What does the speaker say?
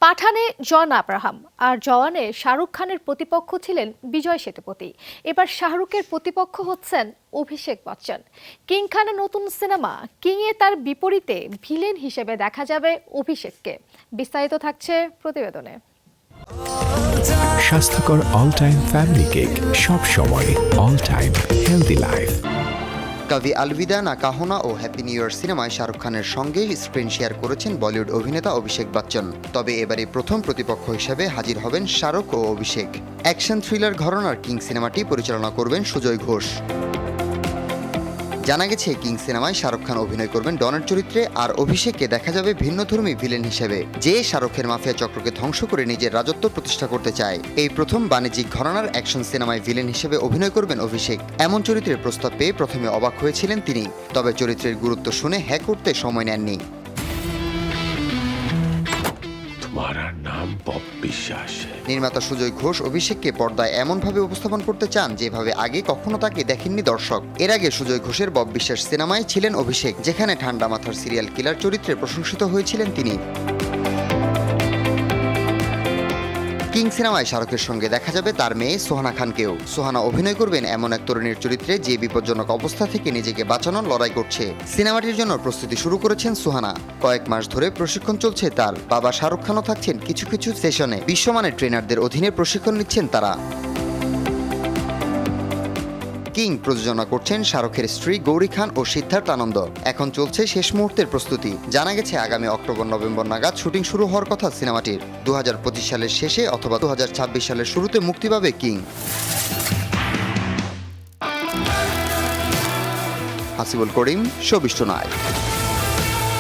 পাঠানে জন Abraham আর জওয়ানে শাহরুখ খানের প্রতিপক্ষ ছিলেন বিজয় সেতুপতি। এবার শাহরুখের প্রতিপক্ষ হচ্ছেন অভিষেক বচ্চন। কিং খানের নতুন সিনেমা কিং এ তার বিপরীতে ভিলেন হিসেবে দেখা যাবে অভিষেককে। বিস্তারিত থাকছে প্রতিবেদনে। স্বাস্থ্যকর অল টাইম ফ্যামিলি কেক, সব সময় all time healthy life. Kabhi Alvida Na Kehna ও হ্যাপি নিউ ইয়ার সিনেমায় শাহরুখ খানের সঙ্গে স্ক্রিন শেয়ার করেছেন বলিউড অভিনেতা অভিষেক বচ্চন। তবে এবারে প্রথম প্রতিপক্ষ হিসেবে হাজির হবেন শাহরুখ ও অভিষেক। অ্যাকশন থ্রিলার ঘরানার কিং সিনেমাটি পরিচালনা করবেন সুজয় ঘোষ। জানা গেছে কিং সিনেমায় শাহরুখ খান অভিনয় করবেন ডনের চরিত্রে, আর অভিষেককে দেখা যাবে ভিন্নধর্মী ভিলেন হিসেবে, যে শাহরুখের মাফিয়া চক্রকে ধ্বংস করে নিজের রাজত্ব প্রতিষ্ঠা করতে চায়। এই প্রথম বাণিজ্যিক ঘরানার অ্যাকশন সিনেমায় ভিলেন হিসেবে অভিনয় করবেন অভিষেক। এমন চরিত্রের প্রস্তাব পেয়ে প্রথমে অবাক হয়েছিলেন তিনি, তবে চরিত্রের গুরুত্ব শুনে হ্যাঁ করতে সময় নেননি। নির্মাতা সুজয় ঘোষ অভিষেককে পর্দায় এমনভাবে উপস্থাপন করতে চান যেভাবে আগে কখনো তাকে দেখেননি দর্শক। এর আগে সুজয় ঘোষের বব বিশ্বাস সিনেমায় ছিলেন অভিষেক, যেখানে ঠান্ডা মাথার সিরিয়াল কিলার চরিত্রে প্রশংসিত হয়েছিলেন তিনি। কিং সিনেমায় শাহরুখের সঙ্গে দেখা যাবে তার মেয়ে সোহানা খানকেও। সোহানা অভিনয় করবেন এমন এক তরুণীর চরিত্রে যে বিপজ্জনক অবস্থা থেকে নিজেকে বাঁচানোর লড়াই করছে। সিনেমাটির জন্য প্রস্তুতি শুরু করেছেন সোহানা। কয়েক মাস ধরে প্রশিক্ষণ চলছে তার। বাবা শাহরুখ খানও থাকছেন কিছু কিছু সেশনে। বিশ্বমানের ট্রেনারদের অধীনে প্রশিক্ষণ নিচ্ছেন তারা। কিং প্রযোজনা করছেন শাহরুখের স্ত্রী গৌরী খান ও সিদ্ধার্থ আনন্দ। এখন চলছে শেষ মুহূর্তের প্রস্তুতি। জানা গেছে আগামী অক্টোবর-নভেম্বর নাগাদ শুটিং শুরু হওয়ার কথা সিনেমাটির। 2025 সালের শেষে অথবা 2026 সালের শুরুতে মুক্তি পাবে কিং। হাসিবুল করিম, শোবিষ্ট নাইট।